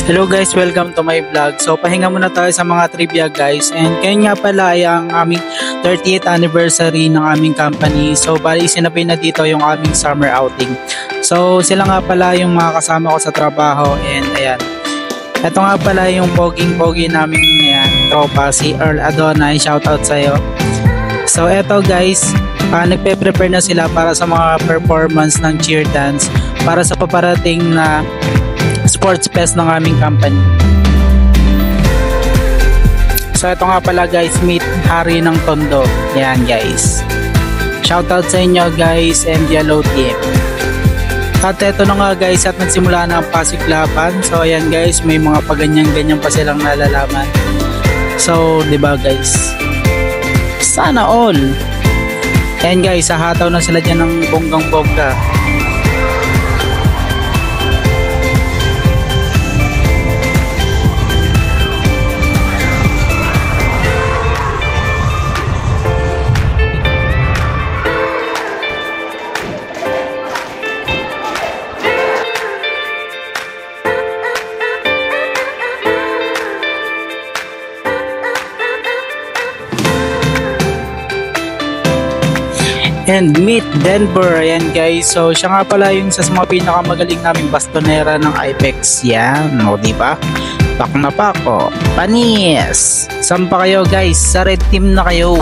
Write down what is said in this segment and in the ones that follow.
Hello guys, welcome to my vlog. So pahinga muna tayo sa mga trivia guys. And ngayon nga pala ay ang aming 30th anniversary ng aming company. So bali sinapin na dito yung aming summer outing. So sila nga pala yung mga kasama ko sa trabaho. And ayan, ito nga pala yung poging-pogi namin ayan, tropa, si Earl Adonai. Shoutout sa'yo. So eto guys, nagpe-prepare na sila para sa mga performance ng cheer dance para sa paparating na sports fest ng aming company. So ito nga pala guys, meet Hari ng Tondo. Yan guys, shoutout sa inyo guys and Yellow Team. At ito na nga guys, at nagsimula na ang pasiklapan. So ayan guys, may mga paganyan-ganyan pa silang nalalaman. So diba guys, sana all. Ayan guys, hahataw na sila dyan ng bonggang-bongga. And meet Denver, ayan guys. So siya nga pala yung isa sa mga pinakamagaling naming bastonera ng Ipex. Yan, o diba? Pak na pak, o. Panis! Saan pa kayo guys? Sa red team na kayo.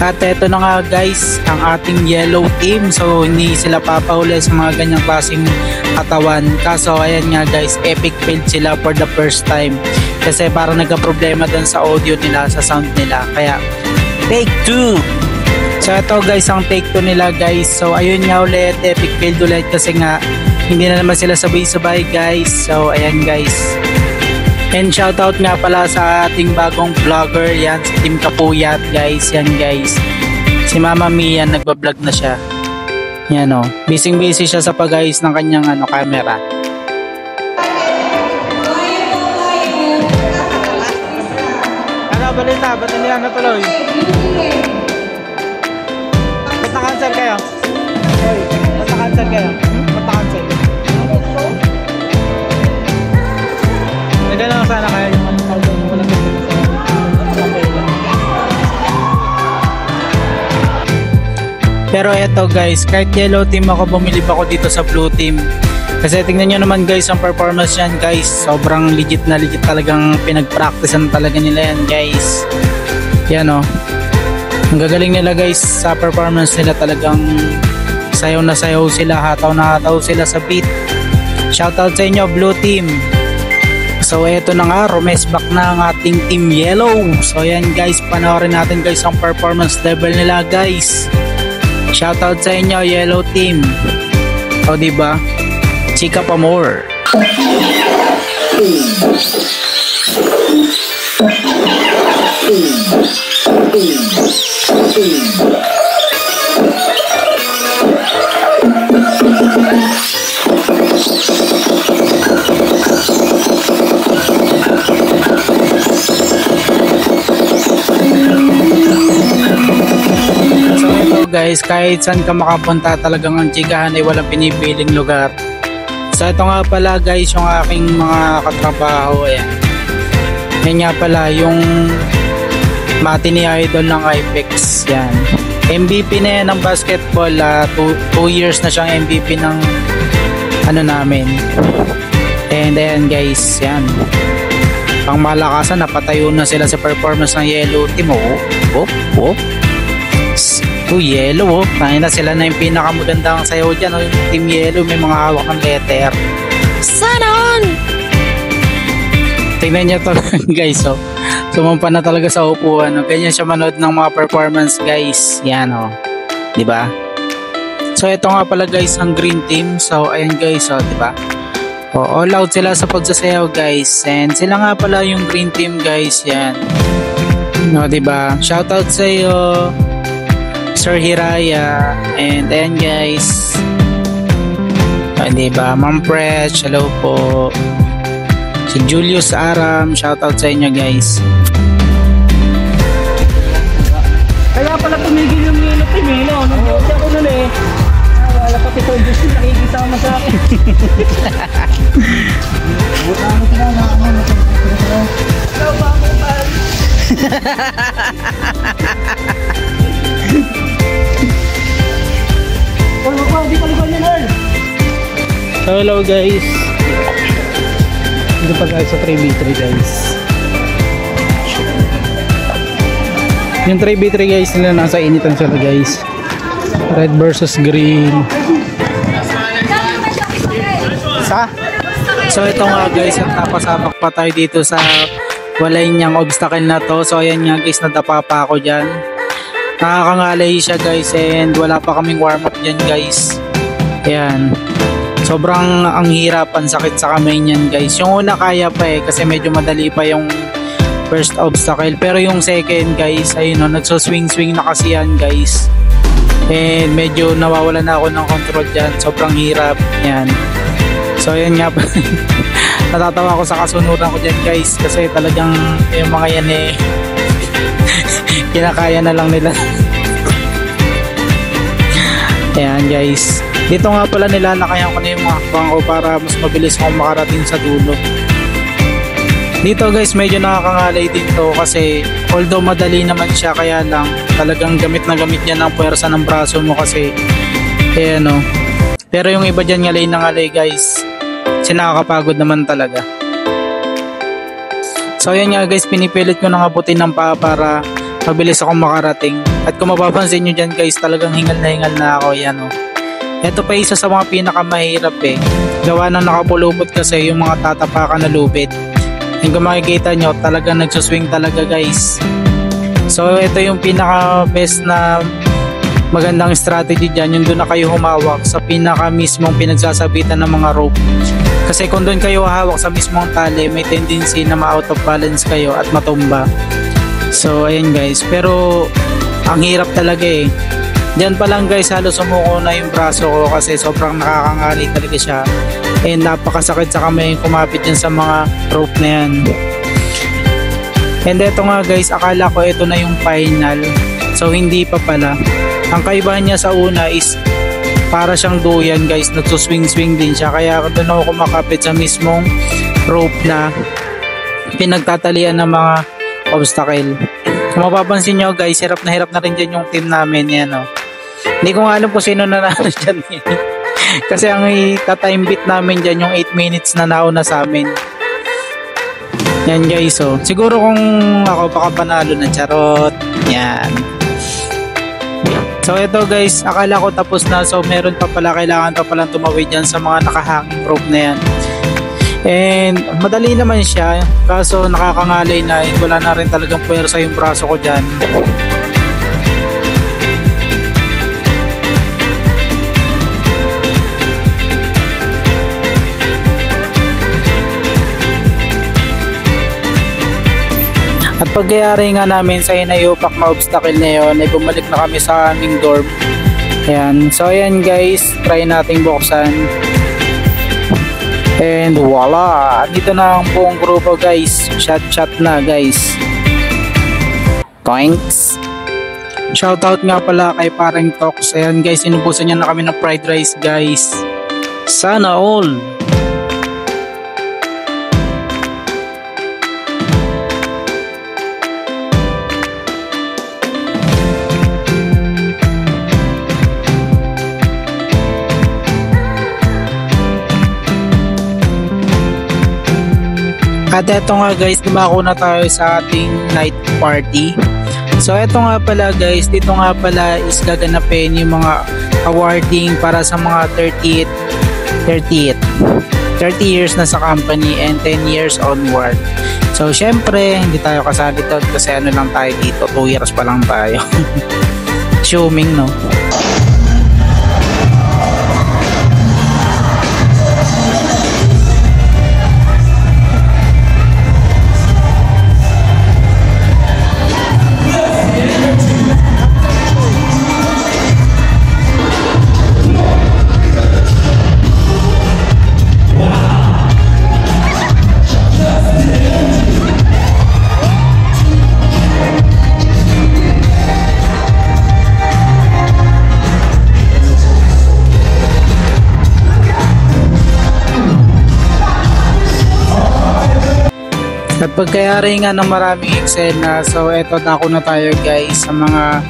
At eto na nga guys, ang ating yellow team. So hindi sila papahuli sa mga ganyang klaseng katawan. Kaso ayan nga guys, epic fail sila for the first time. Kasi parang nagka-problema dun sa audio nila, sa sound nila. Kaya take 2! So ito guys, ang take 2 nila guys. So ayun nga ulit, epic fail ulit kasi nga hindi na naman sila sabay-sabay guys. So ayan guys. And shoutout nga pala sa ating bagong vlogger, yan si Team Kapuyat guys. Yan guys, si Mama Mia, nagbablog na siya. Yan o, busy siya sa pag-ayos ng kanyang camera. Ano balita? Ba't hindi na natuloy? Cancel kayo. Cancel kayo. Cancel. Nagano sana kayo yung walang pero eto guys, kahit yellow team ako, bumilib ako dito sa blue team. Kasi tingnan nyo naman guys ang performance yan guys. Sobrang legit na legit, talagang pinag-practicean talaga nila yan guys. Yan o. Ang gagaling nila guys sa performance nila, talagang sayaw na sayaw sila, hataw na hataw sila sa beat. Shoutout sa inyo blue team. So eto na nga, rumes back na ang ating team yellow. So yan guys, panoorin natin guys ang performance level nila guys. Shoutout sa inyo yellow team. O diba, chika pa more. Guys, kahit saan ka makapunta, talagang ang chikahan ay walang pinipiling lugar. So ito nga pala guys, yung aking mga katrabaho. Ayan, yan nga pala yung mati ni idol ng Ipex. Yan, MVP na yan ng basketball. 2 years na siyang MVP ng namin. And then guys, yan, pang malakasan, napatayo na sila sa performance ng yellow team. Yellow, kaya na sila na yung pinakamagandang sayaw dyan. Yung team yellow, may mga hawak ng letter. Sana all! Tingnan nyo to guys. Sumampa na talaga sa upuan. Ganyan siya manood ng mga performance guys. Yan o, diba? So ito nga pala guys ang green team. So ayan guys, diba? All out sila sa pagsasayaw guys. And sila nga pala yung green team guys. Yan, no, diba? Shoutout sa iyo Sir Hiraya. And ayan guys, diba, Ma'am Fresh, hello po. Si Julius Aram, shoutout sa inyo guys. Kaya pala tumigil yung Milo Team eh, no? Nag-iuti ako nun eh. Wala pa si Sir Justin nakikisama sa akin. Buta mo sila Di pa liban yan, Earl. Hello guys. Dito pa tayo sa 3v3 guys. Yung 3v3 guys nila nasa initan sila guys. Red versus green. So ito nga guys, at napasapak pa tayo dito sa walay niyang obstacle na to. So ayan nga guys, nadapa pa ako dyan. Nakakangalay siya guys, and wala pa kaming warm up dyan guys. Ayan. Sobrang ang hirap, ang sakit sa kamay niyan guys. Yung una kaya pa kasi medyo madali pa yung first obstacle. Pero yung second guys, ayun o, nagso-swing-swing na kasi yan guys. And medyo nawawala na ako ng control dyan. Sobrang hirap. Yan. So ayan nga. Natatawa ako sa kasunuran ko dyan guys. Kasi talagang yung mga yan kinakaya na lang nila. Ayan guys. Dito nga pala nilalakayan ko na yung mga hakbang ko para mas mabilis akong makarating sa dulo. Dito guys, medyo nakakangalay din to kasi although madali naman siya, kaya lang talagang gamit na gamit niya ng puwersa ng braso mo kasi ayan o. Pero yung iba dyan ngalay guys, kasi nakakapagod naman talaga. So ayan nga guys, pinipilit ko na abutin ng paa para mabilis akong makarating. At kung mapapansin nyo dyan guys, talagang hingal na ako. Yan o. Ito pa isa sa mga pinakamahirap gawa na nakapulupot kasi yung mga tatapakan na lupit. And kung makikita nyo, talagang nagsuswing talaga guys. So ito yung pinaka best na magandang strategy dyan. Yung doon na kayo humawak sa pinaka mismong pinagsasabitan ng mga rope. Kasi kung doon kayo hawak sa mismong tali, may tendency na ma-out of balance kayo at matumba. So ayan guys, pero ang hirap talaga Diyan pa lang guys, halos sumuko na yung braso ko kasi sobrang nakakangali talaga siya. And napakasakit sa kamay kumapit dyan sa mga rope na yan. And eto nga guys, akala ko ito na yung final. So hindi pa pala. Ang kaibahan niya sa una is para siyang duyan guys, nagsuswing-swing din siya. Kaya doon ako kumakapit sa mismong rope na pinagtatalian ng mga obstacle. Kung mapapansin nyo guys, hirap na rin dyan yung team namin. Yan o. Hindi ko nga alam kung sino nanalo dyan kasi ang time beat namin dyan yung 8 minutes na nauna sa amin. Yan guys o. Siguro kung ako baka panalo na, charot. Yan. So ito guys, akala ko tapos na. So meron pa pala, kailangan pa palang tumawid dyan sa mga nakahanging rope na yan. And madali naman siya, kaso nakakangalay na, wala na rin talagang puwersa yung braso ko dyan. At pagyayari nga namin sa inayupak na obstacle na yun, ay bumalik na kami sa aming dorm. Ayan. So ayan guys, try nating buksan. And voila! Dito na ang buong grupo guys. Shot na guys. Thanks! Shoutout nga pala kay Parang Tox. Ayan guys, sinubusan niya na kami ng fried rice guys. Sana all! At eto nga guys, dumako na tayo sa ating night party. So eto nga pala guys, dito nga pala is gaganapin yung mga awarding para sa mga 30 years na sa company and 10 years onward. So syempre, hindi tayo kasali doon kasi ano lang tayo dito, 2 years pa lang tayo. Assuming no. At pagkayari nga ng maraming eksena, so eto na ako na tayo guys sa mga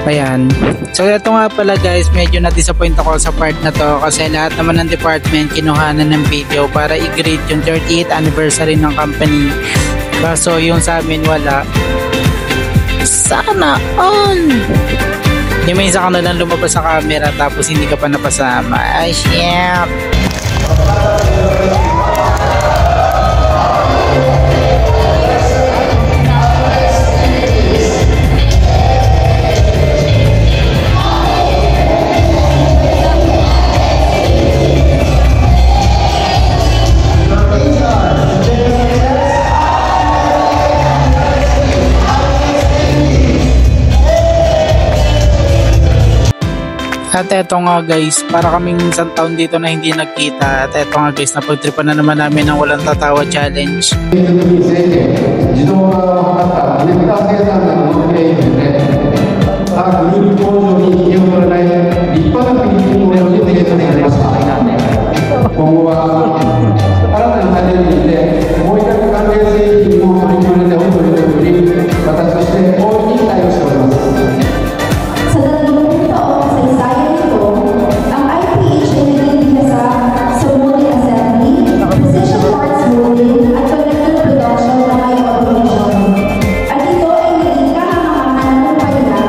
ayan. So eto nga pala guys, medyo na-disappoint ako sa part na to kasi lahat naman ng department kinuhanan ng video para i-greet yung 38th anniversary ng company. Kaso yung sa amin wala. Sana all! Yung may isa ka na lang lumabas sa camera tapos hindi ka pa napasama. Ay shit! At eto nga guys, para kaming isang taon dito na hindi nagkita. At eto nga guys, napagtripan na naman namin ng walang tatawa challenge. 自動化を図ったネクター生産の運営員で、他グループ工場に引きを取らない立派な国にを実現されました。今後は新たなチャレンジでもう一度関連製品を取り組んでおり、私として大いに期待をしております。 Sa tatlong taong kasaysayan nito, ang IPH ay naging isa sa molding assembly, precision parts molding at connected production ng high automation. At ito ay naging kahangahan ng paila.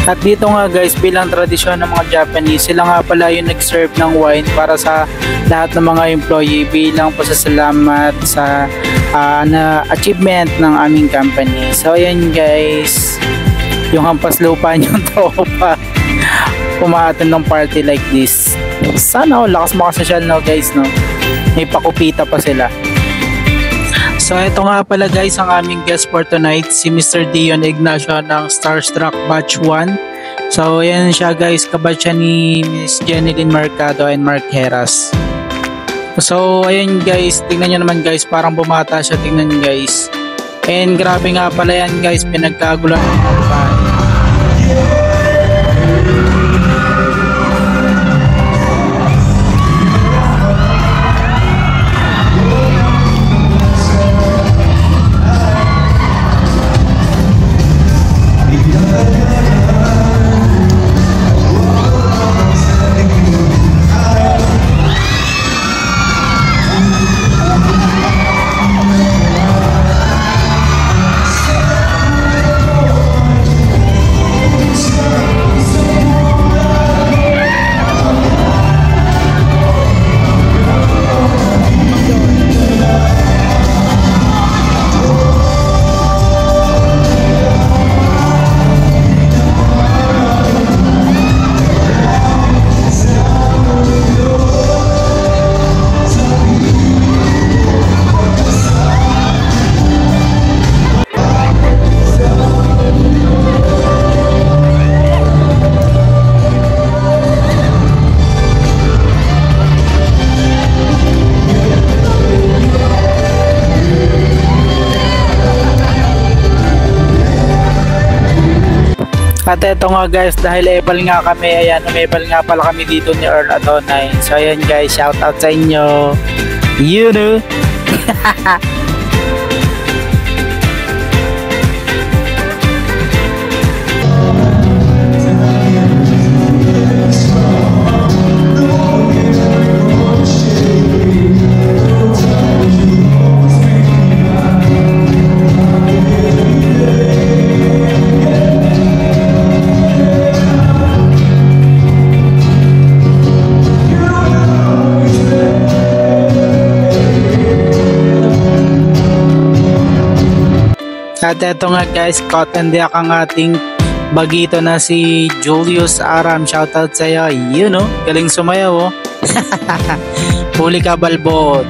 At dito nga guys, bilang tradisyon ng mga Japanese, sila nga pala yung nag-serve ng wine para sa lahat ng mga employee bilang pasasalamat sa na achievement ng aming company. So ayan guys, yung hampas lupa niyong tropa pumaatan ng party like this. Sana lakas makasosyal no guys, no? May pakupita pa sila. So ito nga pala guys ang aming guest for tonight, si Mr. Dion Ignacio ng Starstruck Batch 1. So ayan siya guys, kabatch siya ni Miss Jeneline Mercado and Mark Heras. So ayan guys, tingnan nyo naman guys, parang bumata siya, tingnan nyo guys. And grabe nga pala yan guys, pinagkagulan ng mga babae. At eto nga guys, dahil Epal nga kami, ayan, umepal nga pala kami dito ni Earl Adonai. So ayan guys, shout out sa inyo. You know. At eto nga guys, caught and diak ang ating bagito na si Julius Aram. Shoutout sa'yo. Yun oh, galing sumayaw oh. Huli ka balbot.